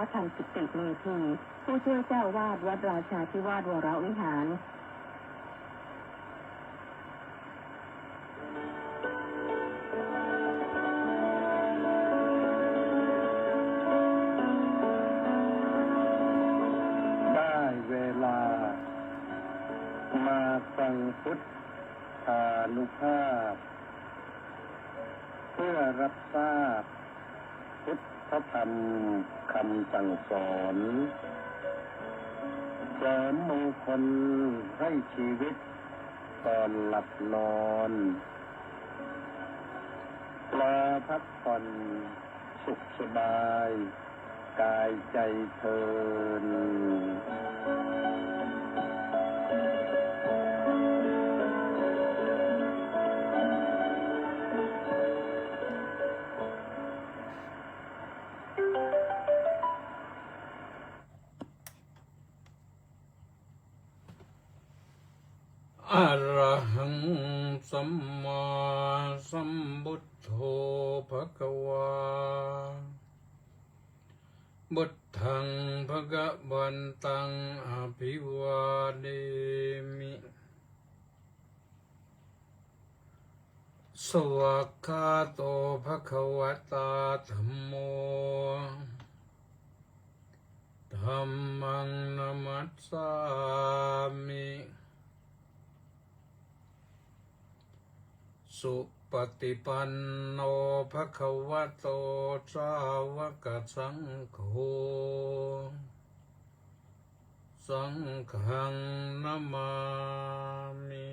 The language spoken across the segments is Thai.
ระธรรมกิติเมธีผู้ช่วยเจ้าวาดวัดราชาธิวาสวรวิหารได้เวลามาฟังพุทธานุภาพเพื่อรับทราบพุทธธรรมคำสั่งสอนเสริมมงคลให้ชีวิตตอนหลับนอนปลาพักผ่อนสุขสบายกายใจเทินอะระหังสัมมาสัมพุทโธภควาบุตถังภะคะวันตังอภิวาเทมิสวากขาโตภะคะวะตาธัมโมธัมมังนัมมัสสามิสุปฏิปันโนภะคะวะโตสาวกสังโฆสังฆังนะมามิ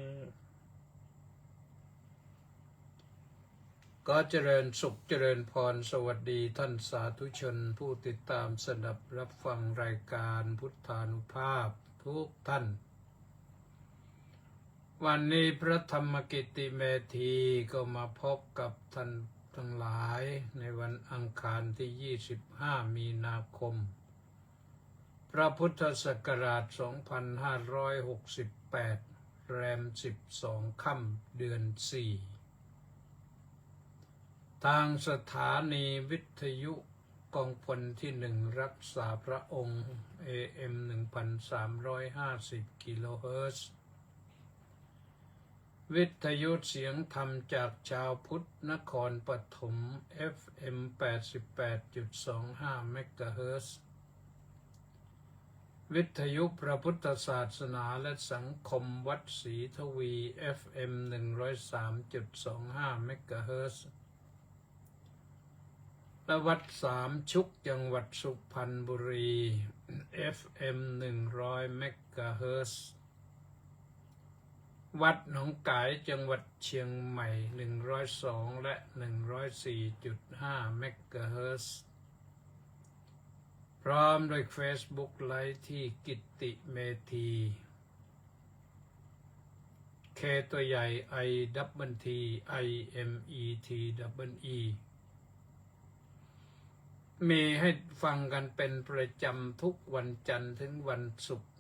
ก็เจริญสุขเจริญพรสวัสดีท่านสาธุชนผู้ติดตามสดับรับฟังรายการพุทธานุภาพทุกท่านวันนี้พระธรรมกิติเมธีก็มาพบกับท่านทั้งหลายในวันอังคารที่25มีนาคมพระพุทธศักราช2568แรม12ค่ำเดือน4ทางสถานีวิทยุกองพลที่1รักษาพระองค์ AM 1350 กิโลเฮิรตซ์วิทยุเสียงธรรมจากชาวพุทธนครปฐม FM 88.25 เมกะเฮิรตซ์วิทยุพระพุทธศาสนาและสังคมวัดศรีทวี FM 103.25 เมกะเฮิรตซ์และวัดสามชุกจังหวัดสุพรรณบุรี FM 100 เมกะเฮิรตซ์วัดหนองกายจังหวัดเชียงใหม่102และ104.5 เมกะเฮิรตซ์พร้อมด้วย Facebook ไลฟ์ที่กิตติเมธีเคตัวใหญ่ I double T I M E T double E มีให้ฟังกันเป็นประจำทุกวันจันทร์ถึงวันศุกร์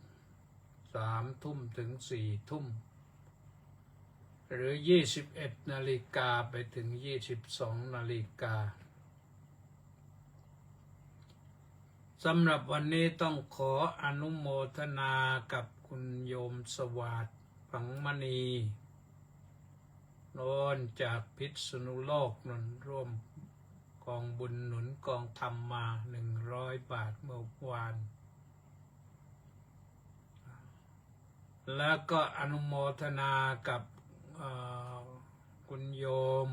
3 ทุ่มถึง4 ทุ่มหรือ21 นาฬิกาไปถึง22 นาฬิกาสำหรับวันนี้ต้องขออนุโมทนากับคุณโยมสวัสดิ์ฝังมณีโน่นจากพิษณุโลกนนร่วมกองบุญหนุนกองธรรมมา100 บาทเมื่อวานแล้วก็อนุโมทนากับคุณโยม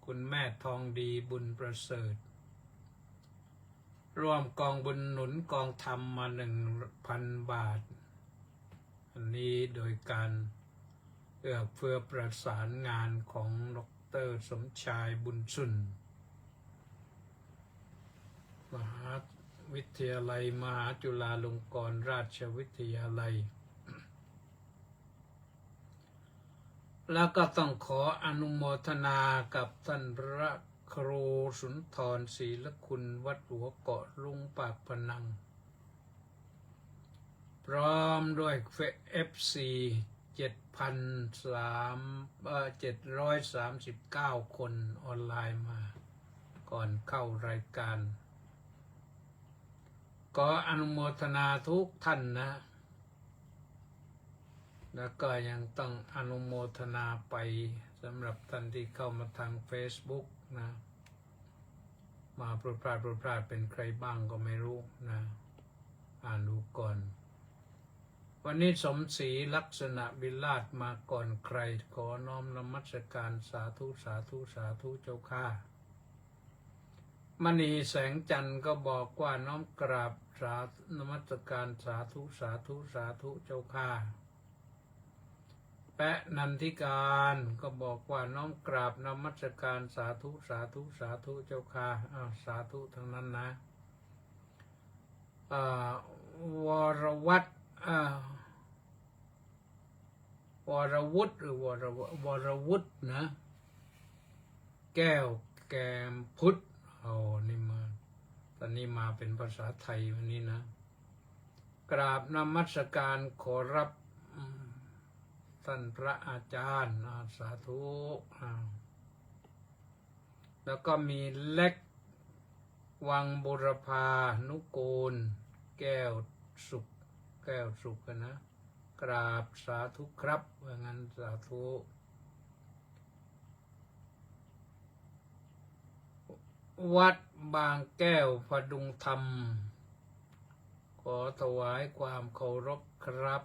คุณแม่ทองดีบุญประเสริฐร่วมกองบุญหนุนกองธรรมมา 1,000 บาทอันนี้โดยการเอื้อเฟื้อประสานงานของดร.สมชายบุญสุนมหาวิทยาลัยมหาจุฬาลงกรณราชวิทยาลัยแล้วก็ต้องขออนุโมทนากับท่านพระครูสุนทรศรีละคุณวัดหัวเกาะลุงปากพนังพร้อมด้วย FC 739 คนออนไลน์มาก่อนเข้ารายการ ขออนุโมทนาทุกท่านนะแล้วก็ยังต้องอนุโมทนาไปสำหรับท่านที่เข้ามาทาง Facebook นะมาโปรดปรานเป็นใครบ้างก็ไม่รู้นะอ่านดูก่อนวันนี้สมศรีลักษณะวิราชมาก่อนใครขอน้อมนมัสการสาธุสาธุสาธุเจ้าข้ามณีแสงจันทร์ก็บอกว่าน้อมกราบสานมัสการสาธุสาธุสาธุเจ้าข้าแปะนันทิการก็บอกว่าน้อมกราบนมัสการสาธุสาธุสาธุเจ้าข้าสาธุทั้งนั้นนะวรวัตวรวุฒิหรือวรวุฒินะแก้วแกมพุทธนี่มาตอนนี้มาเป็นภาษาไทยวันนี้นะกราบนมัสการขอรับท่านพระอาจารย์สาธุแล้วก็มีเล็กวังบุรพานุกูลแก้วสุขนะกราบสาธุครับว่างั้นสาธุวัดบางแก้วพดุงธรรมขอถวายความเคารพครับ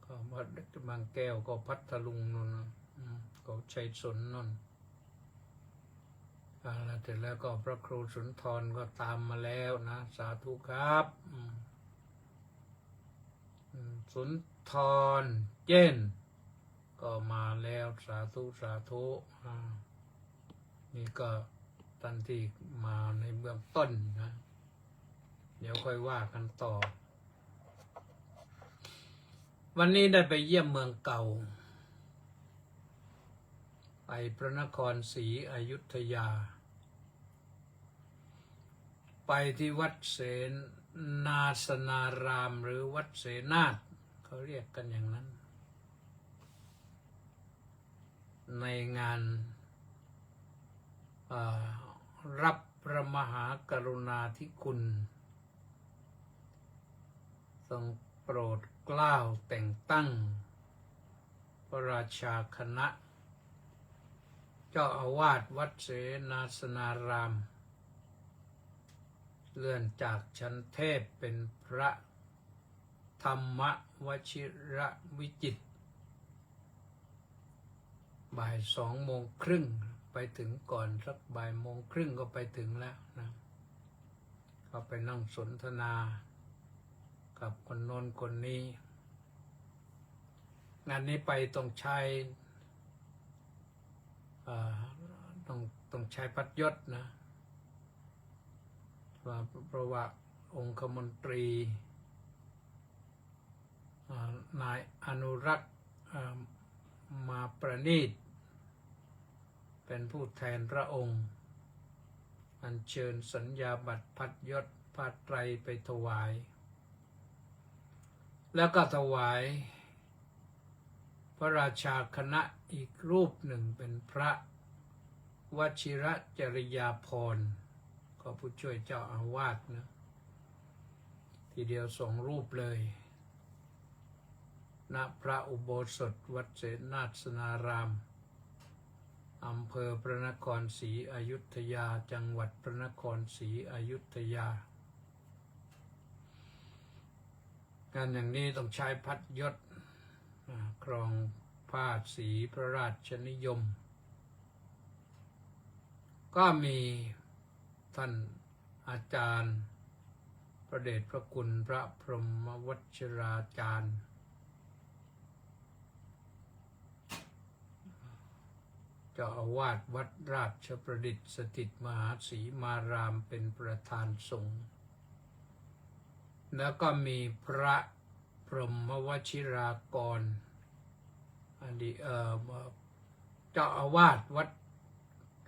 ก็วัดบางแก้วก็พัทลุงนนก็ชัยสนนนแล้วเสร็จแล้วก็พระครูสุนทรก็ตามมาแล้วนะสาธุครับสุนทรเจนก็มาแล้วสาธุสาธุนี่ก็ท่านที่มาในเบื้องต้นนะเดี๋ยวค่อยว่ากันต่อวันนี้ได้ไปเยี่ยมเมืองเก่าไปพระนครศรีอยุธยาไปที่วัดเสนาสนารามหรือวัดเสนาทเขาเรียกกันอย่างนั้นในงานรับพระมหากรุณาธิคุณทรงโปรดเกล้าแต่งตั้งพระราชาคณะเจ้าอาวาสวัดเสนาสนารามเลื่อนจากชั้นเทพเป็นพระธรรมวชิรวิจิตรบ่าย2:30ไปถึงก่อนสักบ่าย1:30ก็ไปถึงแล้วนะก็ไปนั่งสนทนากับคนโน้นคนนี้งานนี้ไปต้องใช้ต้องใช้พัดยศนะเพราะว่าองคมนตรีนายอนุรักษ์มาประณีตเป็นผู้แทนพระองค์อัญเชิญสัญญาบัตรพัดยศผ้าไตรไปถวายแล้วก็ถวายพระราชาคณะอีกรูปหนึ่งเป็นพระวชิรจริยาภรณ์ก็ผู้ช่วยเจ้าอาวาสนะทีเดียว2 รูปเลยณพระอุโบสถวัดเสนาสนารามอำเภอพระนครศรีอยุธยาจังหวัดพระนครศรีอยุธยาการอย่างนี้ต้องใช้พัดยศครองผ้าสีพระราชนิยมก็มีท่านอาจารย์พระเดชพระคุณพระพรหมวชิราจารย์เจ้าอาวาสวัดราชประดิษฐ์สถิตมหาสีมารามเป็นประธานสงฆ์แล้วก็มีพระพรหมวชิรากรเจ้าอาวาสวัด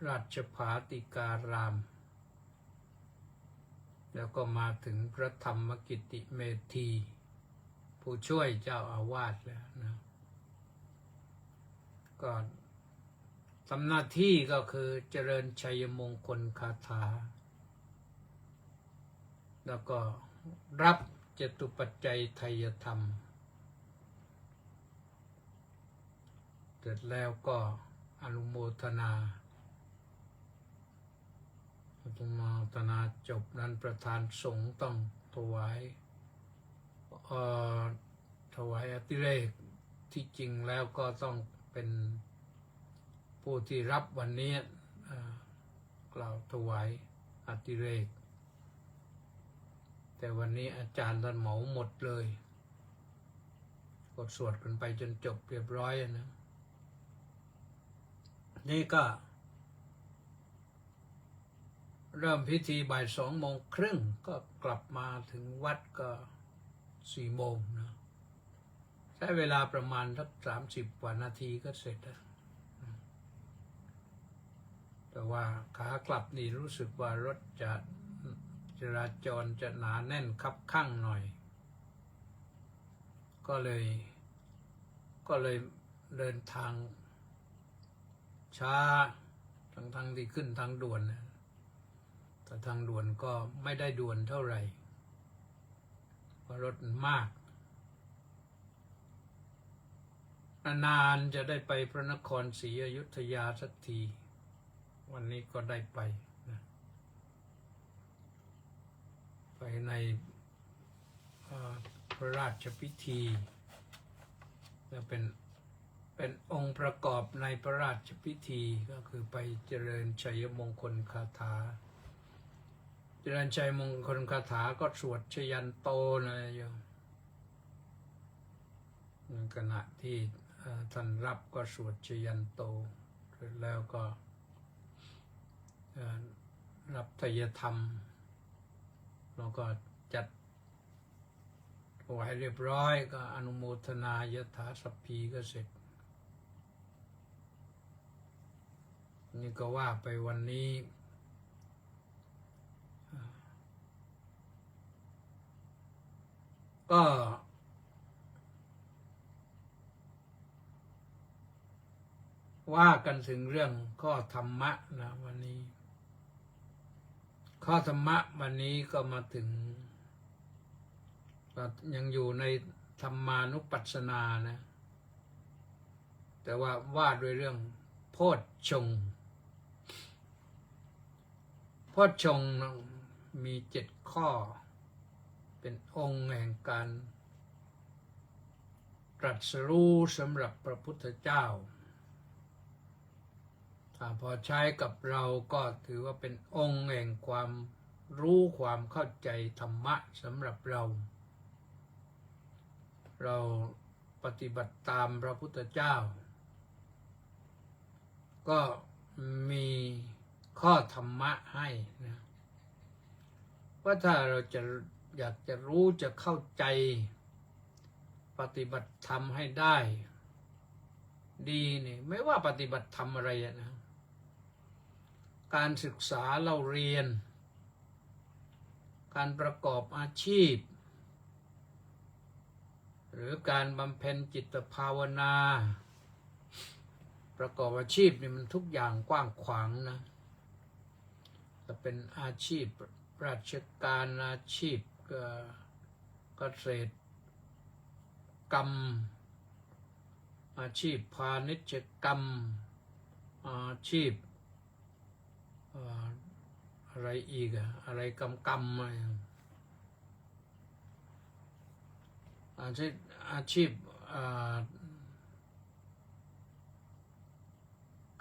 ราชภาติการามแล้วก็มาถึงพระธรรมกิติเมธีผู้ช่วยเจ้าอาวาสแล้วนะก็ทำหน้าที่ก็คือเจริญชัยมงคลคาถา แล้วก็รับจตุปัจจัยไทยธรรมเสร็จแล้วก็อนุโมทนาจบนั้นประธานสงฆ์ต้องถวายอติเรกที่จริงแล้วก็ต้องเป็นผู้ที่รับวันนี้กล่าวถวายอติเรกแต่วันนี้อาจารย์ท่านเหมาหมดเลยก็สวดกันไปจนจบเรียบร้อยนะนี่ก็เริ่มพิธีบ่าย2:30ก็กลับมาถึงวัดก็4 โมงนะใช้เวลาประมาณสัก30 กว่านาทีก็เสร็จแล้วแต่ว่าขากลับนี่รู้สึกว่ารถจราจรจะหนาแน่นคับข้างหน่อยก็เลยเดินทางช้าทั้งที่ขึ้นทางด่วนนะแต่ทางด่วนก็ไม่ได้ด่วนเท่าไหร่เพราะรถมากนานๆจะได้ไปพระนครศรีอยุธยาสักทีวันนี้ก็ได้ไปนะไปในพระราชพิธีและเป็นองค์ประกอบในพระราชพิธีก็คือไปเจริญชัยมงคลคาถาเจริญชัยมงคลคาถาก็สวดชยันโตนะโยมในขณะที่ท่านรับก็สวดชยันโตเสร็จแล้วก็รับไตรธรรมแล้วก็จัดถวายเรียบร้อยก็อนุโมทนายถาสัพพีก็เสร็จนี่ก็ว่าไปวันนี้ก็ว่ากันถึงเรื่องข้อธรรมะนะวันนี้ข้อธรรมะวันนี้ก็มาถึงยังอยู่ในธรรมานุปัสสนานะแต่ว่าด้วยเรื่องโพชฌงค์โพชฌงค์มี7 ข้อเป็นองค์แห่งการตรัสรู้สำหรับพระพุทธเจ้าถ้าพอใช้กับเราก็ถือว่าเป็นองค์แห่งความรู้ความเข้าใจธรรมะสำหรับเราปฏิบัติตามพระพุทธเจ้าก็มีข้อธรรมะให้นะว่าถ้าเราอยากจะรู้จะเข้าใจปฏิบัติธรรมให้ได้ดีนี่ไม่ว่าปฏิบัติธรรมอะไรนะการศึกษาเราเรียนการประกอบอาชีพหรือการบำเพ็ญจิตภาวนาประกอบอาชีพนี่มันทุกอย่างกว้างขวางนะจะเป็นอาชีพราชการอาชีพเกษตรกรรมอาชีพพาณิชยกรรมอาชีพอะไรอีกอะไรกรรมอะไรอาชีพ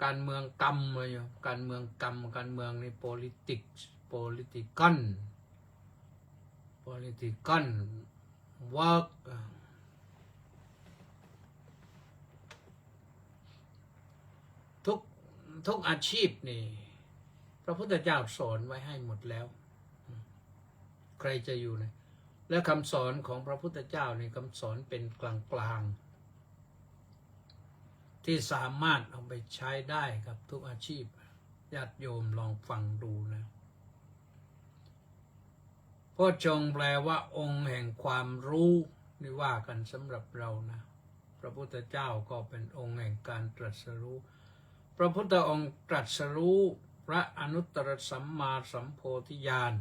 การเมืองกรรมอะไรการเมืองกรรมการเมืองใน political work ทุกอาชีพนี่พระพุทธเจ้าสอนไว้ให้หมดแล้วใครจะอยู่นะและคำสอนของพระพุทธเจ้าในคำสอนเป็นกลางๆที่สามารถเอาไปใช้ได้กับทุกอาชีพญาติโยมลองฟังดูนะโพชฌงค์แปลว่าองค์แห่งความรู้นี่ว่ากันสำหรับเรานะพระพุทธเจ้าก็เป็นองค์แห่งการตรัสรู้พระพุทธองค์ตรัสรู้พระอนุตตรสัมมาสัมโพธิญาณ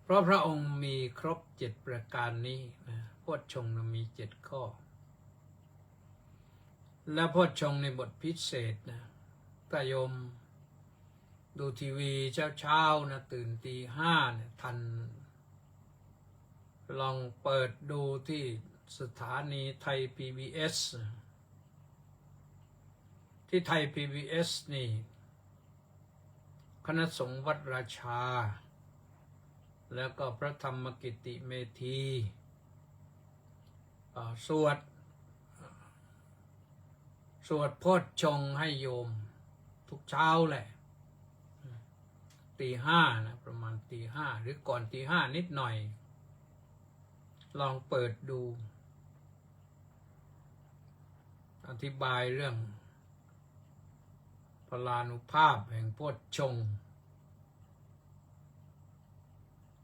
เพราะพระองค์มีครบ7ประการนี้นะโพชฌงค์มี7ข้อและโพชฌงค์ในบทพิเศษนะถ้าโยมดูทีวีเช้านะตื่นตี5เนี่ยทันลองเปิดดูที่สถานีไทย PBS ที่ไทย PBS นี่คณะสงฆ์วัดราชาแล้วก็พระธรรมกิติเมธีสวดโพชฌงค์ให้โยมทุกเช้าแหละตี5นะประมาณตี5หรือก่อนตี5นิดหน่อยลองเปิดดูอธิบายเรื่องพลานุภาพแห่งโพชฌงค์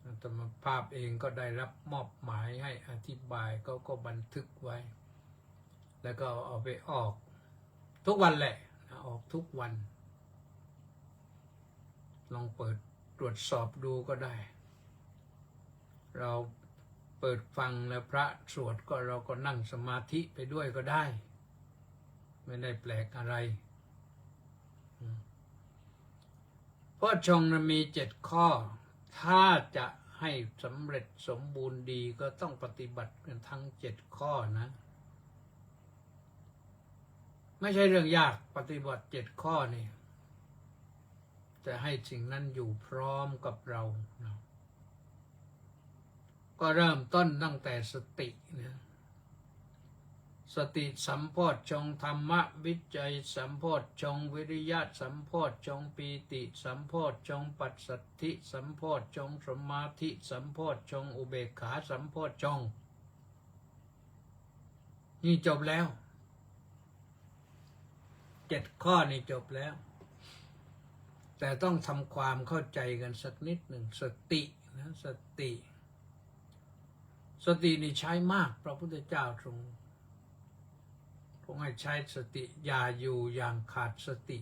อาตมาภาพเองก็ได้รับมอบหมายให้อธิบายก็บันทึกไว้แล้วก็เอาไปออกทุกวันแหละออกทุกวันลองเปิดตรวจสอบดูก็ได้เราเปิดฟังแล้วพระสวดก็เราก็นั่งสมาธิไปด้วยก็ได้ไม่ได้แปลกอะไรโพชฌงค์มี7ข้อถ้าจะให้สำเร็จสมบูรณ์ดีก็ต้องปฏิบัติกันทั้ง7ข้อนะไม่ใช่เรื่องยากปฏิบัติ7ข้อนี่จะให้สิ่งนั้นอยู่พร้อมกับเรานะก็เริ่มต้นตั้งแต่สตินะสติสัมโพชฌงค์ธรรมวิจัยสัมโพชฌงค์วิริยะสัมโพชฌงค์ปีติสัมโพชฌงค์ปัสสัทธิสัมโพชฌงค์สมาธิสัมโพชฌงค์อุเบกขาสัมโพชฌงค์นี่จบแล้ว7ข้อนี่จบแล้วแต่ต้องทำความเข้าใจกันสักนิดหนึ่งสตินะสตินี่ใช้มากพระพุทธเจ้าทรงให้ใช้สติอย่าอยู่อย่างขาดสติ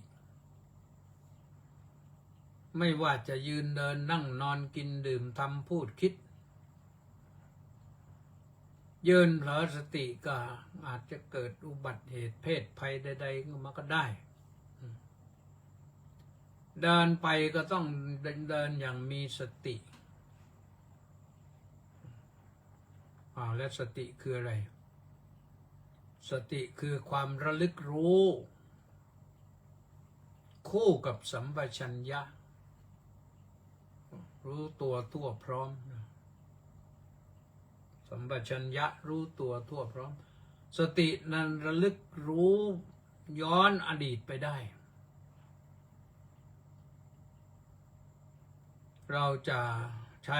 ไม่ว่าจะยืนเดินนั่งนอนกินดื่มทำพูดคิดยืนเผลอสติก็อาจจะเกิดอุบัติเหตุเพศภัยใดๆมาก็ได้เดินไปก็ต้องเดินอย่างมีสติและสติคืออะไรสติคือความระลึกรู้คู่กับสัมปชัญญะรู้ตัวทั่วพร้อมสัมปชัญญะรู้ตัวทั่วพร้อมสตินั้นระลึกรู้ย้อนอดีตไปได้เราจะใช้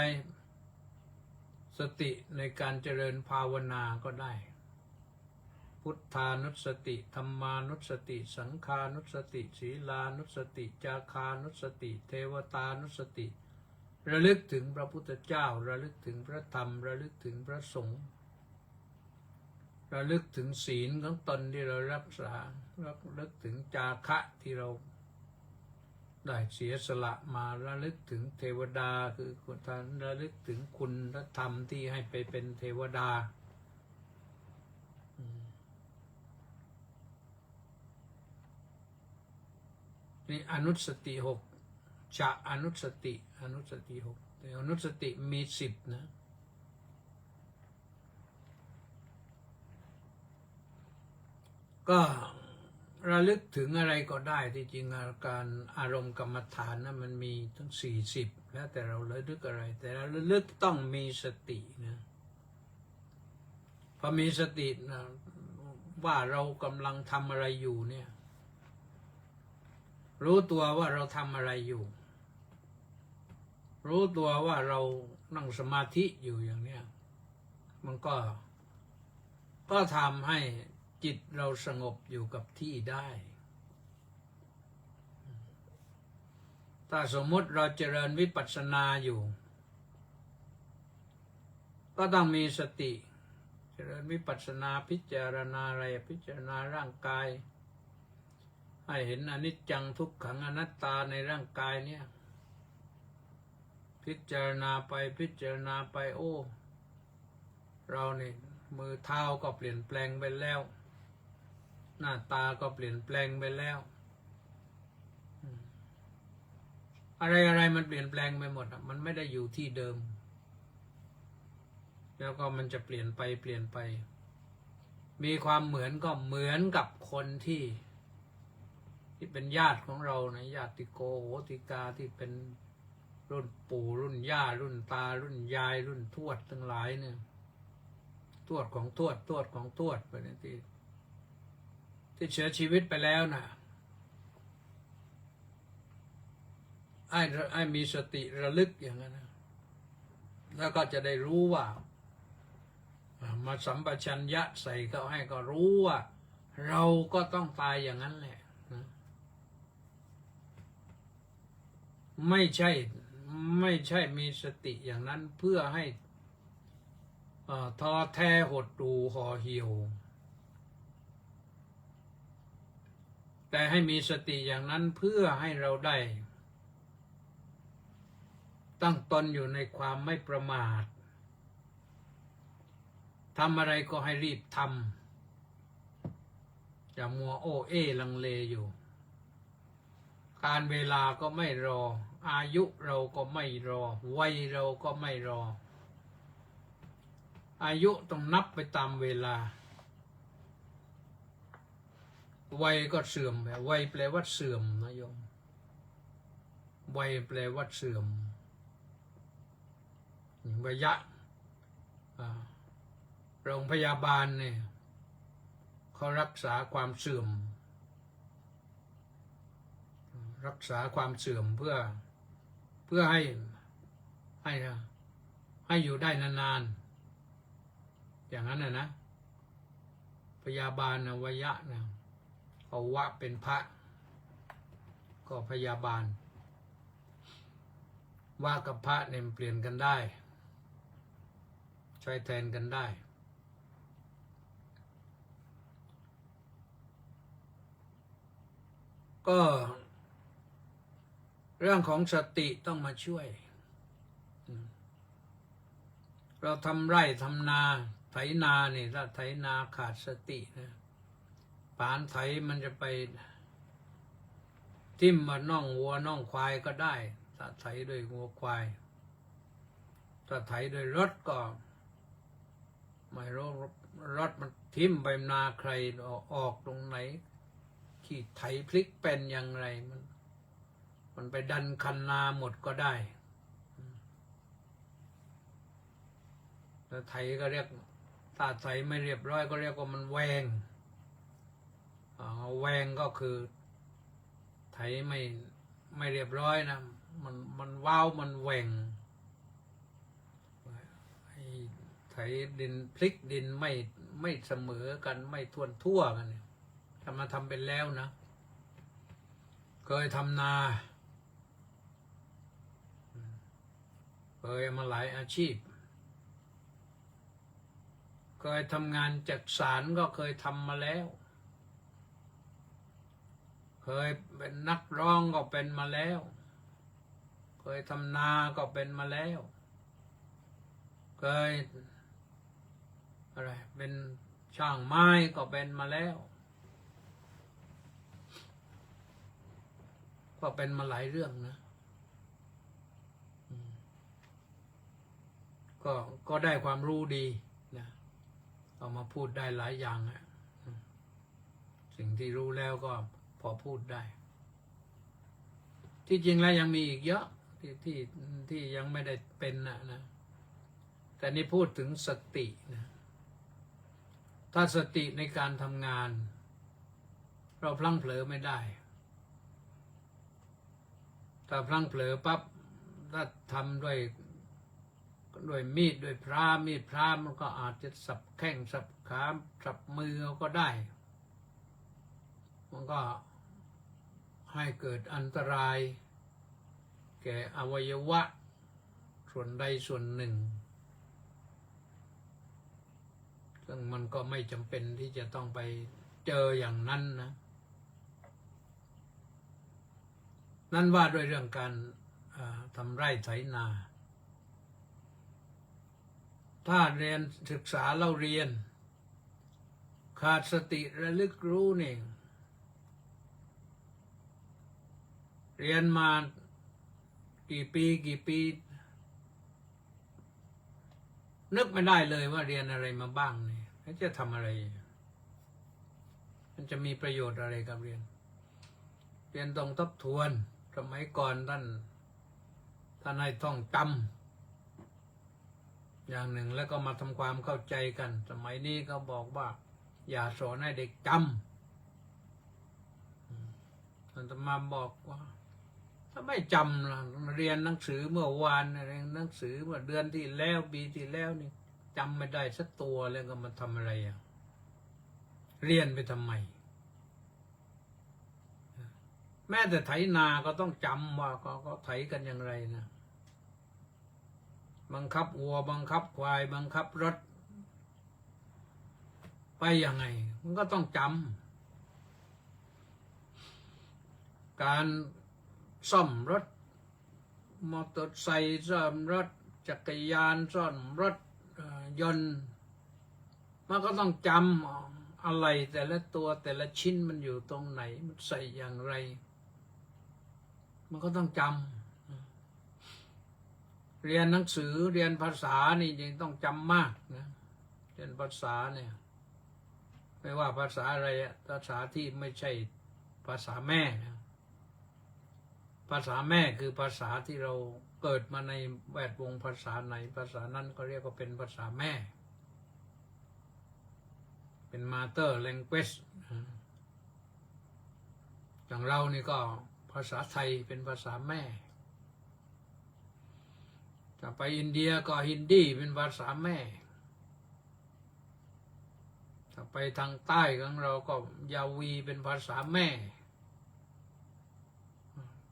สติในการเจริญภาวนาก็ได้พุทธานุสติธรรมานุสติสังฆานุสติศีลานุสติจาคานุสติเทวตานุสติระลึกถึงพระพุทธเจ้าระลึกถึงพระธรรมระลึกถึงพระสงฆ์ระลึกถึงศีลของตนที่เรารักษาระลึกถึงจาคะที่เราได้เสียสละมาระลึกถึงเทวดาคือคุณท่านระลึกถึงคุณธรรมที่ให้ไปเป็นเทวดานี่อนุสติ6จะอนุสติ6แต่อนุสติมี10นะก็ระลึกถึงอะไรก็ได้ที่จริงการอารมณ์กรรมฐานนะมันมีทั้ง40แล้วแต่เราระลึกอะไรแต่เราระลึกต้องมีสตินะพอมีสตินะว่าเรากำลังทำอะไรอยู่เนี่ยรู้ตัวว่าเราทำอะไรอยู่รู้ตัวว่าเรานั่งสมาธิอยู่อย่างเนี้ยมันก็ทำให้จิตเราสงบอยู่กับที่ได้ถ้าสมมติเราเจริญวิปัสสนาอยู่ก็ต้องมีสติเจริญวิปัสสนาพิจารณาอะไรพิจารณาร่างกายให้เห็นอนิจจังทุกขังอนัตตาในร่างกายเนี่ยพิ พิจารณาไปพิจารณาไปโอ้เราเนี่ยมือเท้าก็เปลี่ยนแปลงไปแล้ว หน้าตาก็เปลี่ยนแปลงไปแล้วอะไรมันเปลี่ยนแปลงไปหมดอ่ะมันไม่ได้อยู่ที่เดิม แล้วก็มันจะเปลี่ยนไปเปลี่ยนไป มีความเหมือนก็เหมือนกับคนที่เป็นญาติของเรานะญาติโกโหติกาที่เป็นรุ่นปู่รุ่นย่ารุ่นตารุ่นยายรุ่นทวดทั้งหลายเนี่ยทวดของทวดทวดของทวดไปนี่ที่เสียชีวิตไปแล้วนะไอ้มีสติระลึกอย่างนั้นนะแล้วก็จะได้รู้ว่ามาสัมปชัญญะใส่เขาให้ก็รู้ว่าเราก็ต้องตายอย่างนั้นแหละนะไม่ใช่มีสติอย่างนั้นเพื่อให้ท้อแท้หดหู่ห่อเหี่ยวแต่ให้มีสติอย่างนั้นเพื่อให้เราได้ตั้งตนอยู่ในความไม่ประมาททำอะไรก็ให้รีบทำอย่ามัวโอ้เอ้ลังเลอยู่การเวลาก็ไม่รออายุเราก็ไม่รอวัยเราก็ไม่รออายุต้องนับไปตามเวลาวัยก็เสื่อมไปวัยแปลว่าเสื่อมนะโยมวัยแปลว่าเสื่อมระยะโรงพยาบาลเนี่ยเขารักษาความเสื่อมรักษาความเสื่อมเพื่อให้อยู่ได้นานๆอย่างนั้นนะพยาบาลนะวยะนะเอาวะเป็นพระก็พยาบาลว่ากับพระเนี่ยเปลี่ยนกันได้ใช้แทนกันได้ก็เรื่องของสติต้องมาช่วยเราทำไร่ทำนาไถนาเนี่ยถ้าไถนาขาดสตินะปานไถมันจะไปทิ่มมาน่องวัวน่องควายก็ได้ถ้าไถด้วยวัวควายถ้าไถด้วยรถก็ไม่รู้รถมันทิ่มไปนาใครออกตรงไหนขี่ไถพลิกเป็นอย่างไรมันไปดันคันนาหมดก็ได้แล้วไถก็เรียกถ้าไถไม่เรียบร้อยก็เรียกว่ามันแหวงแหวงก็คือไถไม่เรียบร้อยนะมันว้าวมันแหว่งไถดินพลิกดินไม่เสมอกันไม่ทั่วกันเนี่ยถ้ามาทำเป็นแล้วนะเคยทำนาเคยมาหลายอาชีพเคยทำงานจักสานก็เคยทำมาแล้วเคยเป็นนักร้องก็เป็นมาแล้วเคยทำนาก็เป็นมาแล้วเคยอะไรเป็นช่างไม้ก็เป็นมาแล้วก็เป็นมาหลายเรื่องนะก็ได้ความรู้ดีนะเอามาพูดได้หลายอย่างอะสิ่งที่รู้แล้วก็พอพูดได้ที่จริงแล้วยังมีอีกเยอะที่ยังไม่ได้เป็นนะแต่นี่พูดถึงสตินะถ้าสติในการทำงานเราพลั้งเผลอไม่ได้ถ้าพลั้งเผลอปั๊บถ้าทำด้วยมีดด้วยมีดพระมันก็อาจจะสับแข้งสับขาสับมือก็ได้มันก็ให้เกิดอันตรายแก่อวัยวะส่วนใดส่วนหนึ่งซึ่งมันก็ไม่จำเป็นที่จะต้องไปเจออย่างนั้นนะนั่นว่าด้วยเรื่องการทำไร่ไถนา ถ้าเรียนศึกษาเราเรียน ขาดสติระลึกรู้นี่เรียนมากี่ปี นึกไม่ได้เลยว่าเรียนอะไรมาบ้างนี่แล้วจะทำอะไร มันจะมีประโยชน์อะไรกับเรียนต้องทบทวนสมัยก่อนท่านให้ท่องจำอย่างหนึ่งแล้วก็มาทำความเข้าใจกัน สมัยนี้เขาบอกว่าอย่าสอนให้เด็กจำอาตมาบอกว่าถ้าไม่จำล่ะเรียนหนังสือเมื่อวานเรียนหนังสือเมื่อเดือนที่แล้วปีที่แล้วนี่จำไม่ได้สักตัวแล้วก็มาทำอะไรอ่ะเรียนไปทำไมแม้แต่ไถนาก็ต้องจำว่าก็ไถกันอย่างไรนะบังคับวัวบังคับควายบังคับรถไปยังไงมันก็ต้องจำการซ่อมรถมอเตอร์ไซค์ซ่อมรถจักรยานซ่อมรถยนต์มันก็ต้องจำอะไรแต่ละตัวแต่ละชิ้นมันอยู่ตรงไหนมันใส่อย่างไรมันก็ต้องจำเรียนหนังสือเรียนภาษานี่ยังต้องจำมากนะเรียนภาษาเนี่ยไม่ว่าภาษาอะไรภาษาที่ไม่ใช่ภาษาแม่นะภาษาแม่คือภาษาที่เราเกิดมาในแวดวงภาษาไหนภาษานั้นก็เรียกว่าเป็นภาษาแม่เป็น mother language อย่างเรานี่ก็ภาษาไทยเป็นภาษาแม่ถ้าไปอินเดียก็ฮินดีเป็นภาษาแม่ถ้าไปทางใต้ของเราก็ยาวีเป็นภาษาแม่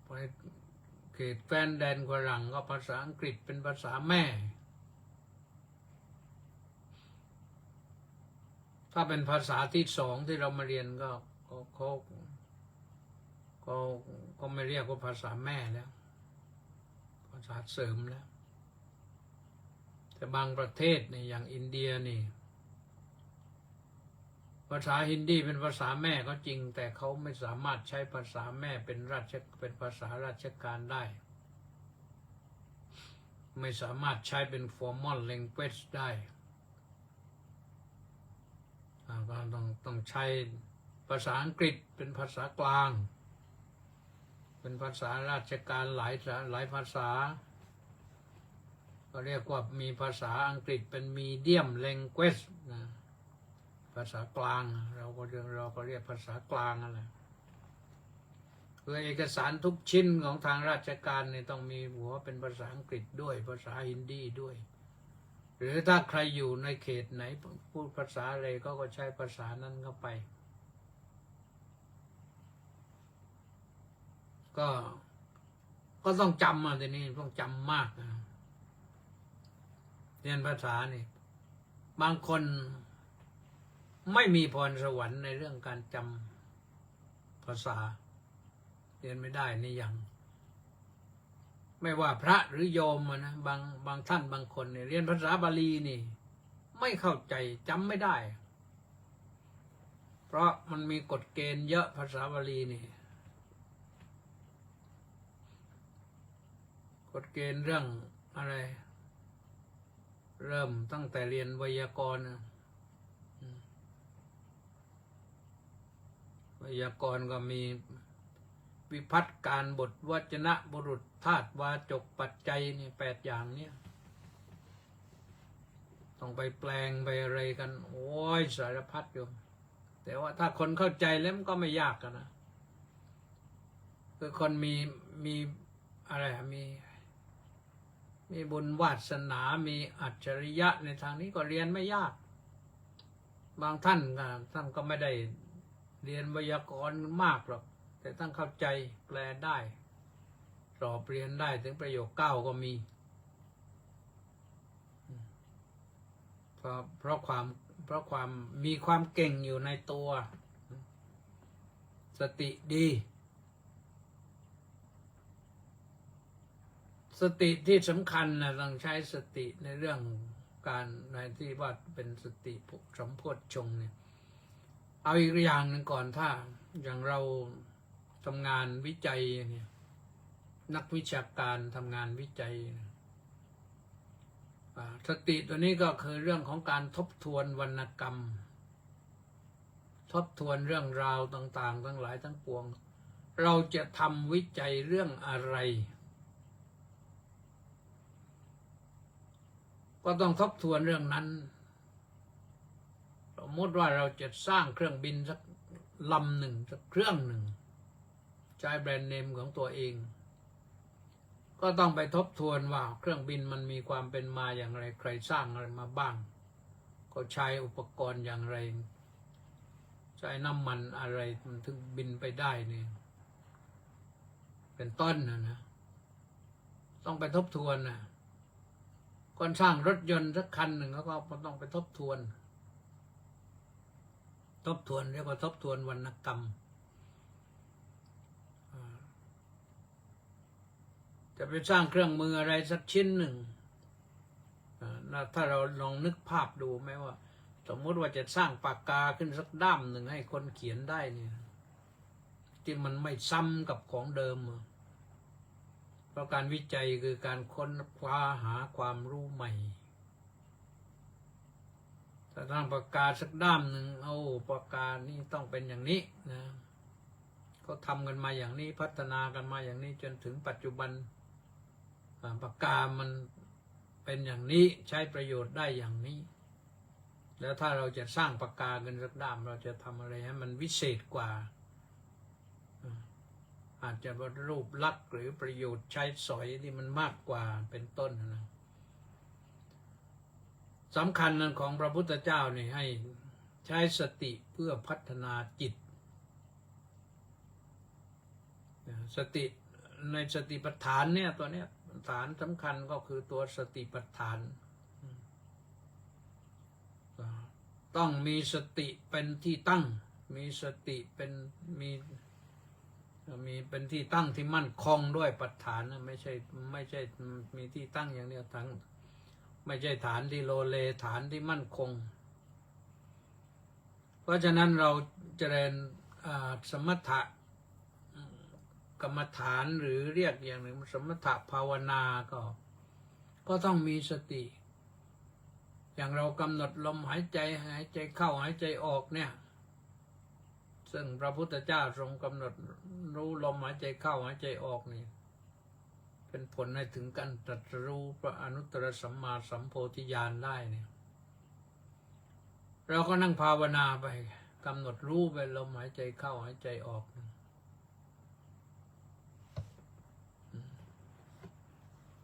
ไปเขตแฟนแดนฝรั่งก็ภาษาอังกฤษเป็นภาษาแม่ถ้าเป็นภาษาที่สองที่เรามาเรียนก็ไม่เรียกว่าภาษาแม่แล้วภาษาเสริมแล้วแต่บางประเทศนี่อย่างอินเดียนี่ภาษาฮินดีเป็นภาษาแม่ก็จริงแต่เขาไม่สามารถใช้ภาษาแม่เป็นภาษาราชการได้ไม่สามารถใช้เป็น formal language ได้ก็ต้องใช้ภาษาอังกฤษเป็นภาษากลางเป็นภาษาราชการหลายภาษาก็เรียกว่ามีภาษาอังกฤษเป็น medium language นะภาษากลางเราก็เรียกภาษากลางอะไรคือเอกสารทุกชิ้นของทางราชการเนี่ยต้องมีหัวเป็นภาษาอังกฤษด้วยภาษาฮินดีด้วยหรือถ้าใครอยู่ในเขตไหนพูดภาษาอะไรก็ใช้ภาษานั้นเข้าไปก็ต้องจำทีนี้ต้องจำมากนะเรียนภาษานี่บางคนไม่มีพรสวรรค์ในเรื่องการจำภาษาเรียนไม่ได้นี่อย่างไม่ว่าพระหรือโยมนะบางท่านบางคนเนี่ยเรียนภาษาบาลีนี่ไม่เข้าใจจำไม่ได้เพราะมันมีกฎเกณฑ์เยอะภาษาบาลีนี่กฎเกณฑ์เรื่องอะไรเริ่มตั้งแต่เรียนไวยากรณ์ไวยากรณ์ก็มีวิพัฒน์การบทวจนะบุรุษธาตุวาจกปัจจัยนี่8อย่างเนี่ยต้องไปแปลงไปอะไรกันโอ้ยสารพัดอยู่แต่ว่าถ้าคนเข้าใจแล้วมันก็ไม่ยากกันนะคือคนมีอะไรมีบุญวาสนามีอัจฉริยะในทางนี้ก็เรียนไม่ยากบางท่านก็ไม่ได้เรียนไวยากรณ์มากหรอกแต่ท่านเข้าใจแปลได้สอบเรียนได้ถึงประโยค9ก็มีเพราะความมีความเก่งอยู่ในตัวสติดีสติที่สำคัญนะต้องใช้สติในเรื่อง การในที่ว่าเป็นสติสัมโพชฌงค์เนี่ยเอาอีกอย่างหนึ่งก่อนถ้าอย่างเราทำงานวิจัยเนี่ยนักวิชาการทำงานวิจัยสติตัวนี้ก็คือเรื่องของการทบทวนวรรณกรรมทบทวนเรื่องราวต่างๆทั้งหลายทั้งปวงเราจะทำวิจัยเรื่องอะไรก็ต้องทบทวนเรื่องนั้นสมมติว่าเราจะสร้างเครื่องบินสักลำหนึ่งสักเครื่องหนึ่งใช้แบรนด์เนมของตัวเองก็ต้องไปทบทวนว่าเครื่องบินมันมีความเป็นมาอย่างไรใครสร้างอะไรมาบ้างก็ใช้อุปกรณ์อย่างไรใช้น้ำมันอะไรมันถึงบินไปได้เนี่ยเป็นต้นนะต้องไปทบทวนนะคนสร้างรถยนต์สักคันหนึ่งเขาก็ต้องไปทบทวนเรียกว่าทบทวนวรรณกรรมจะไปสร้างเครื่องมืออะไรสักชิ้นหนึ่งถ้าเราลองนึกภาพดูไหมว่าสมมติว่าจะสร้างปากกาขึ้นสักด้ามหนึ่งให้คนเขียนได้เนี่ยที่มันไม่ซ้ำกับของเดิมเพราะการวิจัยคือการค้นคว้าหาความรู้ใหม่ถ้าสร้างปากกาสักด้ามหนึ่งปากกานี่ต้องเป็นอย่างนี้นะก็ทำกันมาอย่างนี้พัฒนากันมาอย่างนี้จนถึงปัจจุบันปากกามันเป็นอย่างนี้ใช้ประโยชน์ได้อย่างนี้แล้วถ้าเราจะสร้างปากกากันสักด้ามเราจะทำอะไรให้มันวิเศษกว่าอาจจะว่ารูปลักษณ์หรือประโยชน์ใช้สอยที่มันมากกว่าเป็นต้นนะสำคัญนั้นของพระพุทธเจ้านี่ให้ใช้สติเพื่อพัฒนาจิตสติในสติปัฏฐานเนี่ยตัวเนี้ยฐานสำคัญก็คือตัวสติปัฏฐานต้องมีสติเป็นที่ตั้งมีสติเป็นเป็นที่ตั้งที่มั่นคงด้วยปัฏฐานไม่ใช่มีที่ตั้งอย่างเดียวทั้งไม่ใช่ฐานที่โลเลฐานที่มั่นคงเพราะฉะนั้นเราเจริญสมถะกรรมฐานหรือเรียกอย่างหนึ่งสมถะภาวนาก็ต้องมีสติอย่างเรากำหนดลมหายใจเข้าหายใจออกเนี่ยซึ่งพระพุทธเจ้าทรงกำหนดรู้ลมหายใจเข้าหายใจออกนี่เป็นผลให้ถึงการตรัสรู้พระอนุตตรสัมมาสัมโพธิญาณได้เนี่ยเราก็นั่งภาวนาไปกำหนดรู้ไปลมหายใจเข้าหายใจออก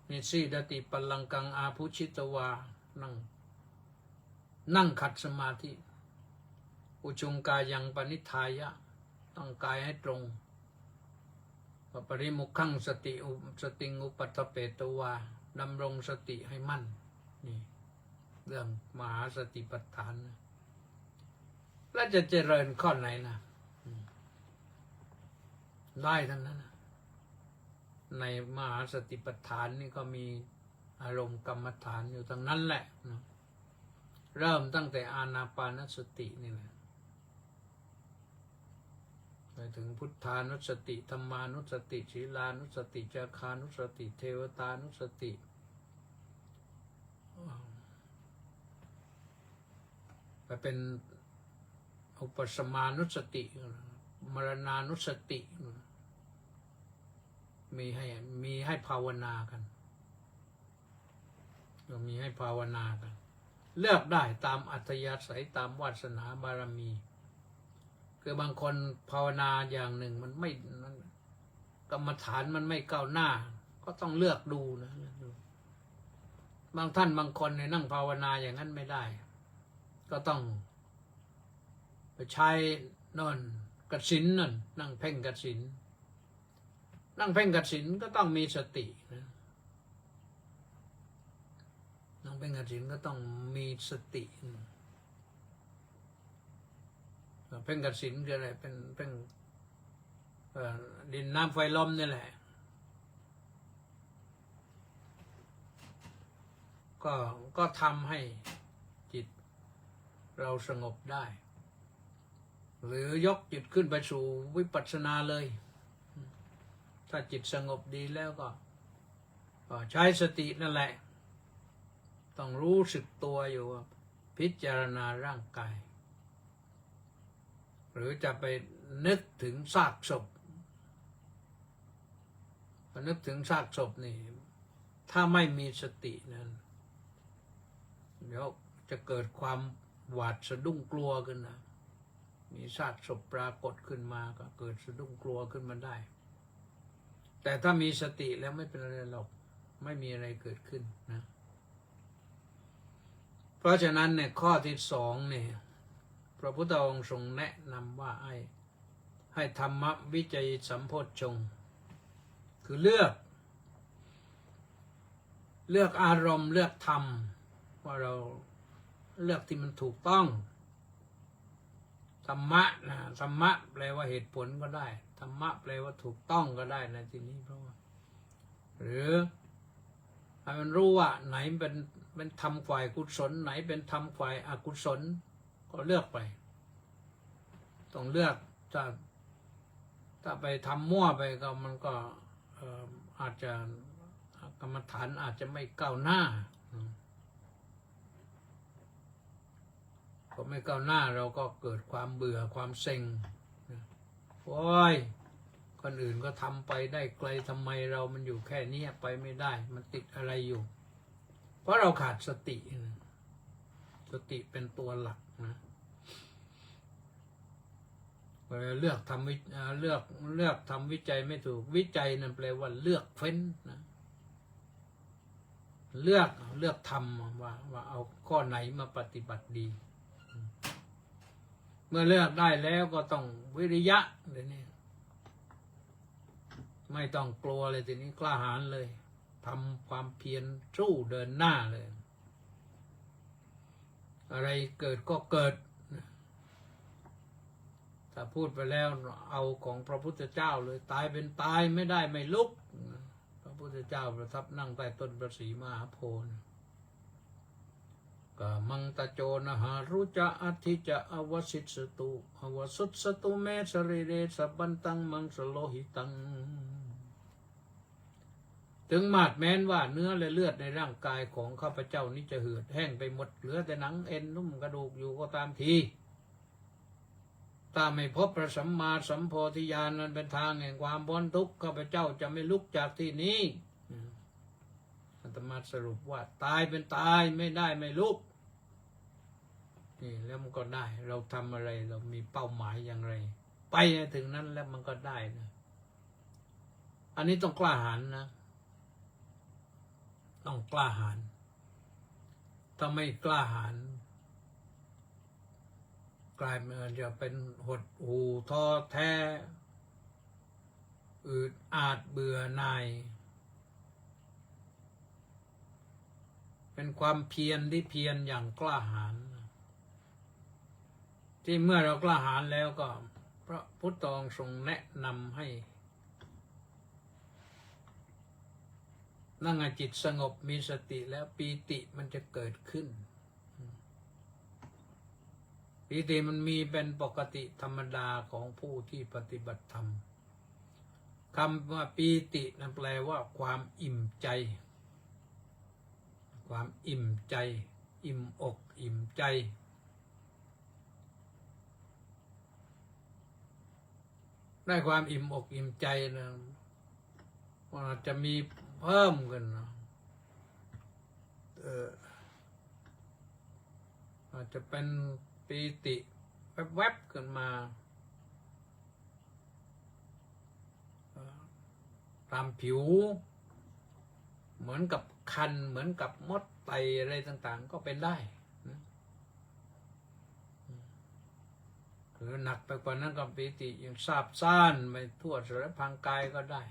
นิสีดติปัลลังกังอาภุชิตวานั่งขัดสมาธิอุชุงกายังปณิธายะต้องกายให้ตรงปริมุขขังสติงอุปัฏฐเปตวาดำรงสติให้มั่นนี่เรื่องมหาสติปัฏฐานแล้วจะเจริญข้อไหนนะได้ทั้งนั้นในมหาสติปัฏฐานนี่ก็มีอารมณ์กรรมฐานอยู่ทั้งนั้นแหละเริ่มตั้งแต่อานาปานสตินี่แหละไปถึงพุทธานุสติธรรมานุสติศีลานุสติจาคานุสติเทวตานุสติไปเป็นอุปสมานุสติมรณานุสติมีให้ภาวนากันเรามีให้ภาวนากันเลือกได้ตามอัธยาศัยตามวาสนาบารมีคือบางคนภาวนาอย่างหนึ่งมันไม่กรรมฐานมันไม่ก้าวหน้าก็ต้องเลือกดูนะบางท่านบางคนเนี่ยนั่งภาวนาอย่างนั้นไม่ได้ก็ต้องไปใช้นอนกสิณนั่นนั่งเพ่งกสิณนั่งเพ่งกสิณก็ต้องมีสตินะนั่งเพ่งกสิณก็ต้องมีสติเพ่งกสิณคืออะไรเป็นเพ่งดินน้ำไฟลมนี่แหละ ก็ทำให้จิตเราสงบได้ หรือยกจิตขึ้นไปสู่วิปัสสนาเลย ถ้าจิตสงบดีแล้วก็ใช้สตินั่นแหละ ต้องรู้สึกตัวอยู่ว่าพิจารณาร่างกาย หรือจะไปนึกถึงซากศพพอนึกถึงซากศพนี่ถ้าไม่มีสตินั้นเดี๋ยวจะเกิดความหวาดสะดุ้งกลัวขึ้นนะมีซากศพปรากฏขึ้นมาก็เกิดสะดุ้งกลัวขึ้นมาได้ แต่ถ้ามีสติแล้วไม่เป็นอะไรหรอกไม่มีอะไรเกิดขึ้นนะเพราะฉะนั้นเนี่ยข้อที่สองเนี่ยพระพุทธองค์ทรงแนะนำว่าให้ธรรมวิจัยสัมโพชฌงค์คือเลือกอารมณ์เลือกธรรมว่าเราเลือกที่มันถูกต้องธรรมะนะธรรมะแปลว่าเหตุผลก็ได้ธรรมะแปลว่าถูกต้องก็ได้ในที่นี้เพราะว่าหรือให้มันรู้ว่าไหนเป็นธรรมฝ่ายกุศลไหนเป็นธรรมฝ่ายอกุศลก็เลือกไปต้องเลือกถ้าไปทำมั่วไปก็มันก็อาจจะกรรมฐานอาจจะไม่ก้าวหน้าพอไม่ก้าวหน้าเราก็เกิดความเบื่อความเซ็งโอ้ยคนอื่นก็ทำไปได้ไกลทำไมเรามันอยู่แค่นี้ไปไม่ได้มันติดอะไรอยู่เพราะเราขาดสติเป็นตัวหลักนะเลือกทำเลือกทำวิจัยไม่ถูกวิจัยนั่นแปลว่าเลือกเฟ้นนะเลือกทำว่าเอาข้อไหนมาปฏิบัติดีเมื่อเลือกได้แล้วก็ต้องวิริยะเลยนี่ไม่ต้องกลัวเลยทีนี้กล้าหาญเลยทำความเพียรสู้เดินหน้าเลยอะไรเกิดก็เกิดถ้าพูดไปแล้วเอาของพระพุทธเจ้าเลยตายเป็นตายไม่ได้ไม่ลุกพระพุทธเจ้าประทับนั่งใต้ต้นประศรีมหาโพธิ์ก็มังตะโจนะหารุจะอธิจะอวสิตสตุอวสุตสตุเมสริเรสับันตังมังสโลหิตังถึงมาดแม้นว่าเนื้อและเลือดในร่างกายของข้าพเจ้านี้จะเหือดแห้งไปหมดเหลือแต่หนังเอ็นนุ่มกระดูกอยู่ก็ตามทีถ้าไม่พบพระสัมมาสัมโพธิญาณนั้นเป็นทางแห่งความพ้นทุกข์ข้าพเจ้าจะไม่ลุกจากที่นี้อาตมาสรุปว่าตายเป็นตายไม่ได้ไม่ลุกนี่แล้วมันก็ได้เราทำอะไรเรามีเป้าหมายอย่างไรไปถึงนั้นแล้วมันก็ได้นะอันนี้ต้องกล้าหาญนะต้องกล้าหาญถ้าไม่กล้าหาญกลายมันจะเป็นหดหู่ท้อแท้อืดอาดเบื่อหน่ายเป็นความเพียรที่เพียรอย่างกล้าหาญที่เมื่อเรากล้าหาญแล้วก็พระพุทธองค์ทรงแนะนำให้นั่งจิตสงบมีสติแล้วปีติมันจะเกิดขึ้นปีติมันมีเป็นปกติธรรมดาของผู้ที่ปฏิบัติธรรมคำว่าปีตินั่นแปลว่าความอิ่มใจความอิ่มใจอิ่มอกอิ่มใจได้ความอิ่มอกอิ่มใจนะว่าจะมีเพิ่มกันนะอาจจะเป็นปีติแวบๆขึ้นมาตามผิวเหมือนกับคันเหมือนกับมดไตอะไรต่างๆก็เป็นได้นะหรือหนักไปกว่านั้นก็ปีติยังซาบซ่านไปทั่วสารพางกายก็ได้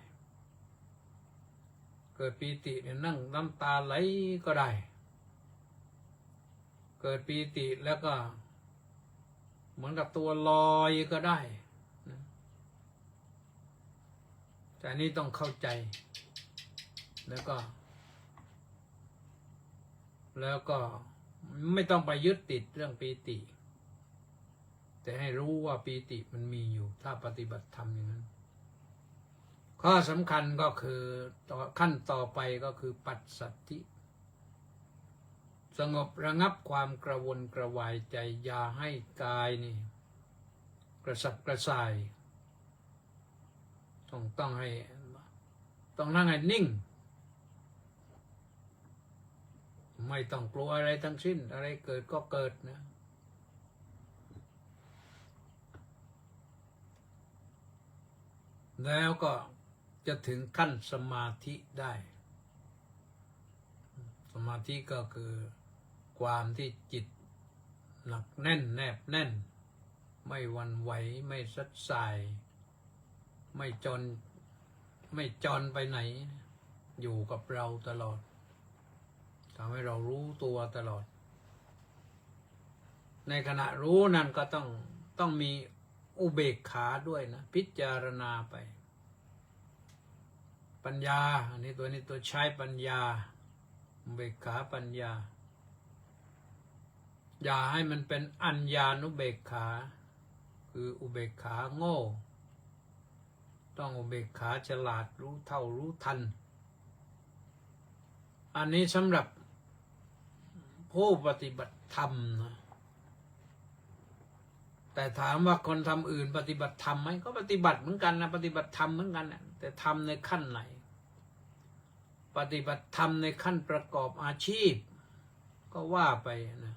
เกิดปีติเนี่ยนั่งน้ำตาไหลก็ได้เกิดปีติแล้วก็เหมือนกับตัวลอยก็ได้นะแต่นี้ต้องเข้าใจแล้วก็ แล้วก็ไม่ต้องไปยึดติดเรื่องปีติ แต่ให้รู้ว่าปีติมันมีอยู่ถ้าปฏิบัติธรรมอย่างนั้นข้อสำคัญก็คือขั้นต่อไปก็คือปัสสัทธิ สงบระงับความกระวนกระวายใจอย่าให้กายนี่กระสับกระส่ายต้องนั่งให้นิ่งไม่ต้องกลัวอะไรทั้งสิ้นอะไรเกิดก็เกิดนะแล้วก็จะถึงขั้นสมาธิได้สมาธิก็คือความที่จิตหนักแน่นแนบแน่นไม่หวั่นไหวไม่สัดสายไม่จรไปไหนอยู่กับเราตลอดทำให้เรารู้ตัวตลอดในขณะรู้นั้นก็ต้องมีอุเบกขาด้วยนะพิจารณาไปปัญญาอันนี้ตัวใช้ปัญญาอุเบกขาปัญญาอย่าให้มันเป็นอัญญานุเบกขาคืออุเบกขาโง่ต้องอุเบกขาฉลาดรู้เท่ารู้ทันอันนี้สำหรับผู้ปฏิบัติธรรมนะแต่ถามว่าคนทำอื่นปฏิบัติธรรมไหมก็ปฏิบัติเหมือนกันนะปฏิบัติธรรมเหมือนกันนะแต่ทำในขั้นไหนปฏิบัติธรรมในขั้นประกอบอาชีพก็ว่าไปนะ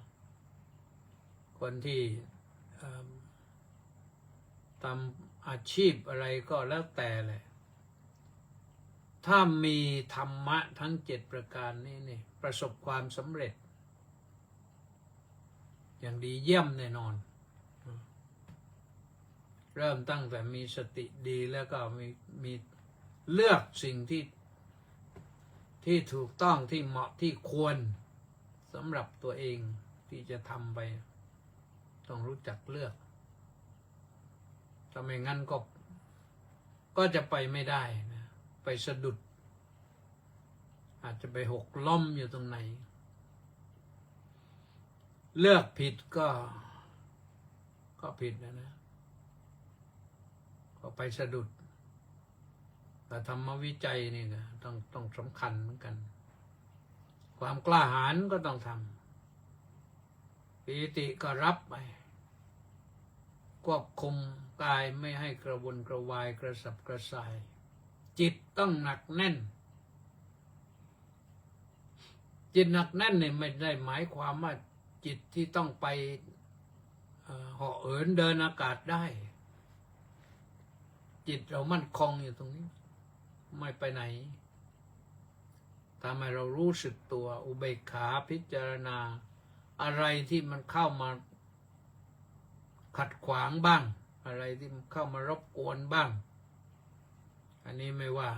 คนที่ทำอาชีพอะไรก็แล้วแต่แหละถ้ามีธรรมะทั้ง7ประการนี้นี่ประสบความสำเร็จอย่างดีเยี่ยมแน่นอนเริ่มตั้งแต่มีสติดีแล้วก็มีเลือกสิ่งที่ถูกต้องที่เหมาะที่ควรสำหรับตัวเองที่จะทำไปต้องรู้จักเลือกถ้าไม่งั้นก็จะไปไม่ได้นะไปสะดุดอาจจะไปหกล้มอยู่ตรงไหนเลือกผิดก็ผิดนะก็ไปสะดุดแต่ธรรมวิจัยนี่ก็ต้องสำคัญเหมือนกันความกล้าหาญก็ต้องทำปีติก็รับไปควบคุมกายไม่ให้กระวนกระวายกระสับกระส่ายจิตต้องหนักแน่นจิตหนักแน่นเนี่ยไม่ได้หมายความว่าจิตที่ต้องไปเหาะเหินเดินอากาศได้จิตเรามั่นคงอยู่ตรงนี้ไม่ไปไหนทำให้เรารู้สึกตัวอุเบกขาพิจารณาอะไรที่มันเข้ามาขัดขวางบ้างอะไรที่มันเข้ามารบกวนบ้างอันนี้ไม่ว่า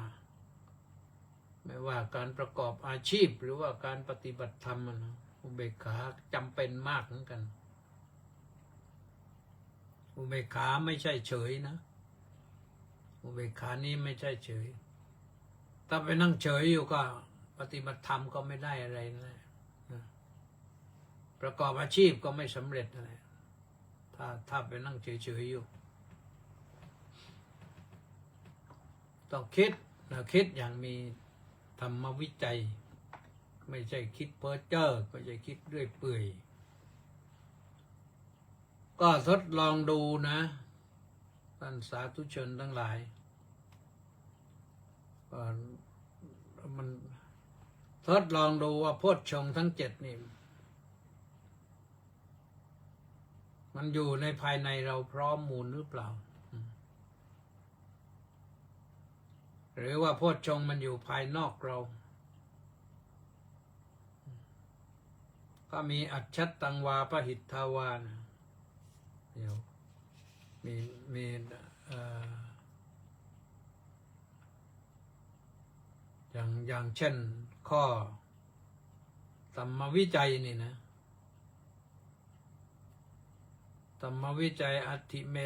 การประกอบอาชีพหรือว่าการปฏิบัติธรรมนะอุเบกขาจำเป็นมากเหมือนกันอุเบกขาไม่ใช่เฉยนะอุเบกขานี้ไม่ใช่เฉยถ้าไปนั่งเฉยอยู่ก็ปฏิบัติธรรมก็ไม่ได้อะไรนะประกอบอาชีพก็ไม่สำเร็จอะไรถ้าไปนั่งเฉยๆอยู่ต้องคิดอย่างมีธรรมวิจัยไม่ใช่คิดเพ้อเจ้อไม่ใช่คิดเรื่อยเปื่อยก็ทดลองดูนะท่านสาธุชนทั้งหลายมันทดลองดูว่าโพชฌงค์ทั้ง7นี่มันอยู่ในภายในเราพร้อมมูลหรือเปล่าหรือว่าโพชฌงค์มันอยู่ภายนอกเราก็มีอัจฉัตตังวาปหิทธาวานะเดี๋ยวมีอย่างเช่นข้อธรรมวิจัยนี่นะธรรมวิจัยอัตถิเม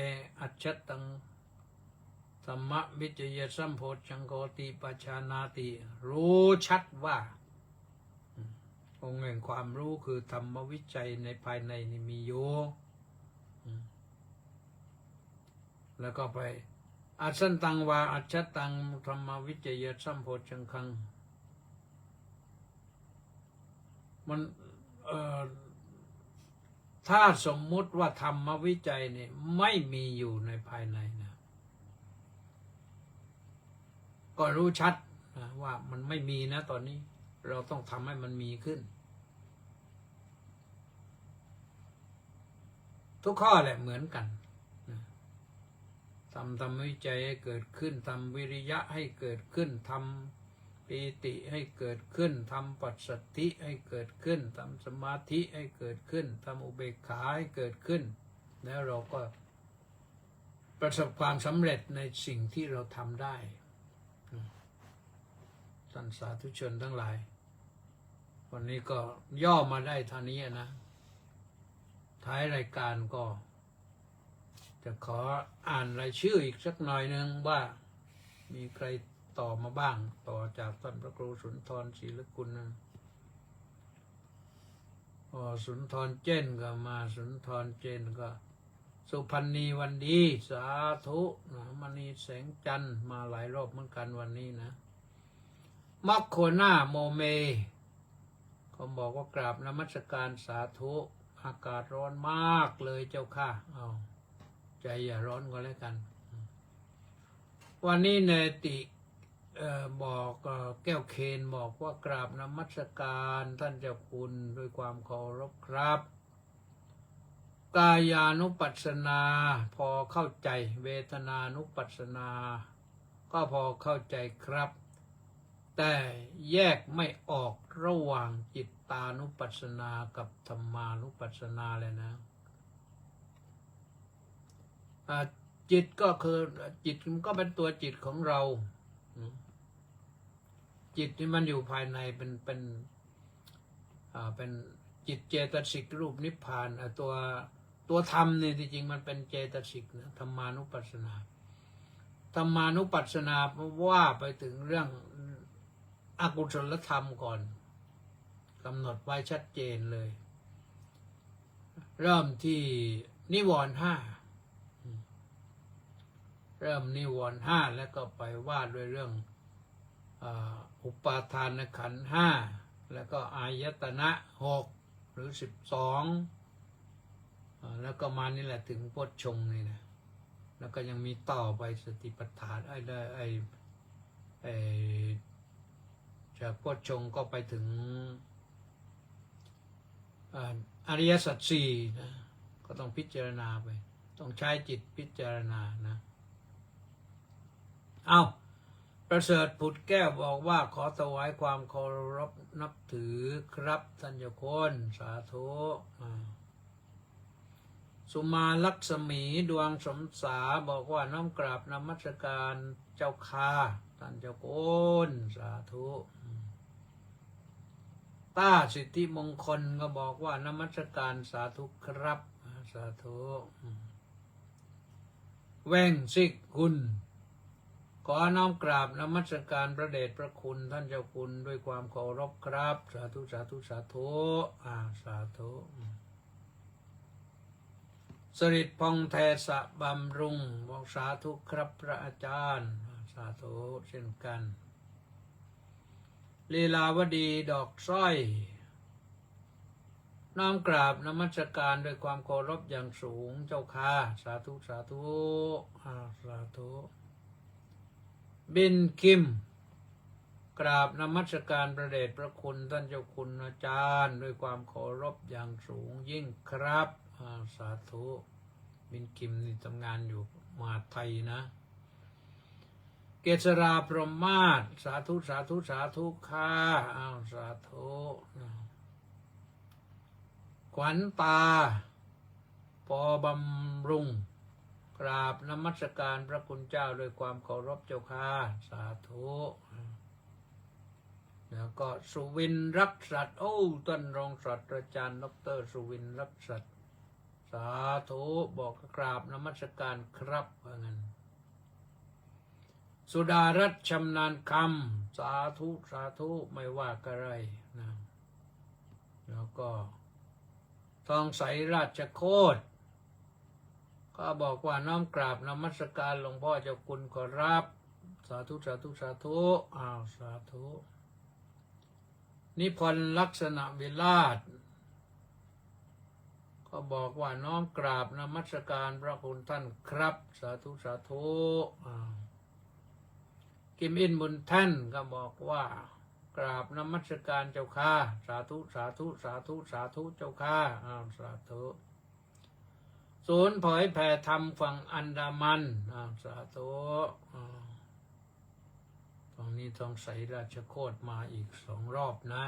อัจฉัตตังธรรมวิจยสัมโพชฌังโกติปัจฉานาติรู้ชัดว่า องค์แห่งความรู้คือธรรมวิจัยในภายในนี่มีอยู่แล้วก็ไปอัจฉันตังวาอัจฉตังธรรมวิจยสัมโพชังคังมันถ้าสมมุติว่าธรรมวิจัยเนี่ยไม่มีอยู่ในภายในนะก็รู้ชัดนะว่ามันไม่มีนะตอนนี้เราต้องทำให้มันมีขึ้นทุกข้อแหละเหมือนกันนะทำธรรมวิจัยให้เกิดขึ้นทำวิริยะให้เกิดขึ้นทำปีติให้เกิดขึ้นทำปัสสัทธิให้เกิดขึ้นทำสมาธิให้เกิดขึ้นทำอุเบกขาให้เกิดขึ้นแล้วเราก็ประสบความสำเร็จในสิ่งที่เราทำได้ท่านสาธุชนทั้งหลายวันนี้ก็ย่อมาได้เท่านี้นะท้ายรายการก็จะขออ่านรายชื่ออีกสักหน่อยหนึ่งว่ามีใครต่อมาบ้างต่อจากท่านพระครูสุนทรศีลกุลนะสุนทรเจนก็มาสุนทรเจนก็สุพรรณีวันดีสาธุนะมณีแสงจันทร์มาหลายรอบเหมือนกันวันนี้นะมัคโคน่าโมเมเขาบอกว่ากราบนมัสการสาธุอากาศร้อนมากเลยเจ้าค่ะเอาใจอย่าร้อนก็แล้วกันวันนี้เนติบอกแก้วเคนบอกว่ากราบนมัสการท่านเจ้าคุณด้วยความเคารพครับกายานุปัสสนาพอเข้าใจเวทนานุปัสสนาก็พอเข้าใจครับแต่แยกไม่ออกระหว่างจิตตานุปัสสนากับธรรมานุปัสสนาเลยนะจิตก็คือจิตมันก็เป็นตัวจิตของเราจิตที่มันอยู่ภายในเป็นจิตเจตสิกรูปนิพพานตัวธรรมเนี่ยที่จริงมันเป็นเจตสิกนะธรรมานุปัสสนาธรรมานุปัสสนาว่าไปถึงเรื่องอกุศลธรรมก่อนกำหนดไว้ชัดเจนเลยเริ่มที่นิวรณ์ห้าเริ่มนิวรณ์ห้าแล้วก็ไปว่าด้วยเรื่องอุปาทานขันธ์ห้าแล้วก็อายตนะ6หรือ12แล้วก็มานี่แหละถึงโพชฌงค์นี่นะแล้วก็ยังมีต่อไปสติปัฏฐานจากโพชฌงค์ก็ไปถึงอริยสัจสี่นะก็ต้องพิจารณาไปต้องใช้จิตพิจารณานะเอาประเสริฐผุดแก้วบอกว่าขอถวายความเคารพนับถือครับท่านเจ้าคุณสาธุสุมาลักษมีดวงสมสาบอกว่าน้อมกราบนมัสการเจ้าค่ะท่านเจ้าคุณสาธุต้าสิทธิมงคลก็บอกว่านมัสการสาธุครับสาธุแว่งซิกคุณขอน้อมกราบนมัสการพระเดชพระคุณท่านเจ้าคุณด้วยความเคารพครับสาธุสาธุสาธุสาธุสริตพองแทสะบำรุงบอกสาธุครับพระอาจารย์สาธุเช่นกันลีลาวดีดอกสร้อยน้อมกราบนมัสการด้วยความเคารพอย่างสูงเจ้าค่ะสาธุสาธุสาธุบินคิมกราบนมัสการพระเดชพระคุณท่านเจ้าคุณอาจารย์ด้วยความเคารพอย่างสูงยิ่งครับสาธุบินคิมนี่ทำงานอยู่มหาไทยนะเกษราพรหมมาศสาธุสาธุสาธุค่ะสาธุขวัญตาปอบำรุงกราบนมัสการพระคุณเจ้าด้วยความเคารพเจ้าค่ะสาธุแล้วก็สุวินรักษัตริย์ท่านรองศาสตราจารย์ดร.สุวินรักษัตริย์สาธุบอกกราบนมัสการครับว่างั้นสุดารัตน์ชำนาญคำสาธุสาธุไม่ว่าอะไรนะ แล้วก็ทองใสราชโคตรก็บอกว่าน้อมกราบนมัสการหลวงพ่อเจ้าคุณขอรับสาธุสาธุสาธุอ้าวสาธุนิพนธ์ลักษณะวิราชก็บอกว่าน้อมกราบนมัสการพระคุณท่านครับสาธุสาธุกิมอินบุญท่านก็บอกว่ากราบนมัสการเจ้าค่ะสาธุสาธุสาธุสาธุเจ้าค่ะสาธุศูนย์เผยแผ่ธรรมฝั่งอันดามันสาธุตรงนี้ต้องใส่ราชโคตรมาอีก2 รอบนะ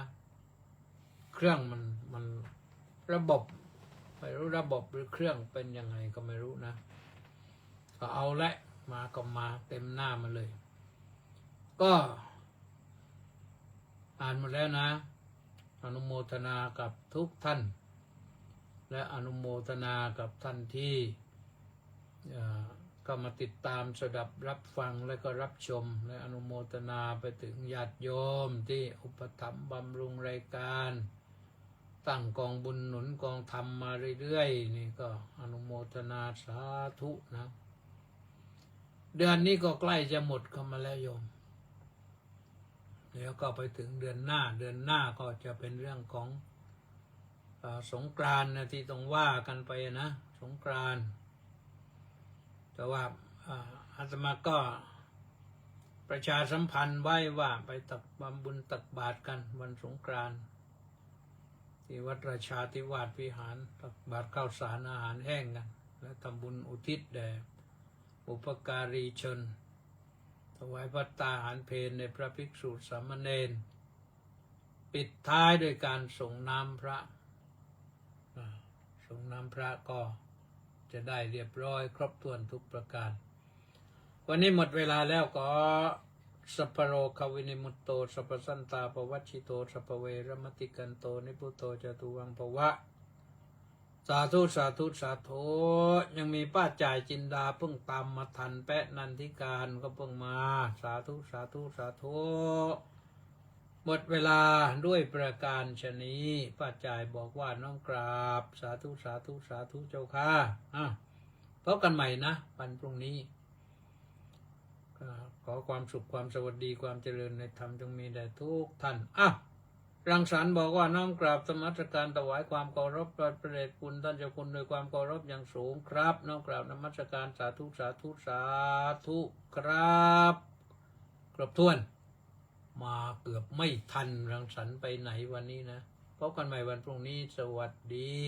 เครื่องมันระบบไม่รู้ระบบหรือเครื่องเป็นยังไงก็ไม่รู้นะก็เอาละมาก็มาเต็มหน้ามาเลยก็อ่านหมดแล้วนะอนุโมทนากับทุกท่านและอนุโมทนากับท่านที่ก็มาติดตามสดับรับฟังและก็รับชมและอนุโมทนาไปถึงญาติโยมที่อุปถัมภ์บำรุงรายการตั้งกองบุญหนุนกองธรรมมาเรื่อยๆนี่ก็อนุโมทนาสาธุนะเดือนนี้ก็ใกล้จะหมดเข้ามาแล้วโยมเดี๋ยวก็ไปถึงเดือนหน้าก็จะเป็นเรื่องของสงกรานต์นะที่ต้องว่ากันไปนะสงกรานต์แต่ว่าอาตมาก็ประชาสัมพันธ์ไว้ว่าไปตักบำบุญตักบาตรกันวันสงกรานต์ที่วัดราชาธิวาสวิหารตักบาตรข้าวสารอาหารแห้งกันและทำบุญอุทิศแด่บุพการีชนถวายภัตตาหารเพลในพระภิกษุสามเณรปิดท้ายด้วยการส่งน้ำพระส่งน้ำพระก็จะได้เรียบร้อยครบถ้วนทุกประการวันนี้หมดเวลาแล้วก็สัพพโรควินิมุตโตสัพพสันตาปวัชชิโตสัพพเวรมติกันโตนิพุตโตจตุวังภวะสาธุสาธุสาธุยังมีป้าจ่ายจินดาเพิ่งตามมาทันแปะนันทิการก็เพิ่งมาสาธุสาธุสาธุหมดเวลาด้วยประการชนี้ป้าจ่ายบอกว่าน้องกราบสาธุสาธุสาธุเจ้าค่ะพบกันใหม่นะวันพรุ่งนี้ขอความสุขความสวัสดีความเจริญในธรรมจงมีแด่ทุกท่านรังสรรค์บอกว่าน้อมกราบสมัสการถวายความเคารพพระเดชคุณท่านเจ้าคุณโดยความเคารพอย่างสูงครับน้อมกราบนมัสการสาธุสาธุสาธุครับครบถ้วนมาเกือบไม่ทันรังสรรค์ไปไหนวันนี้นะพบกันใหม่วันพรุ่งนี้สวัสดี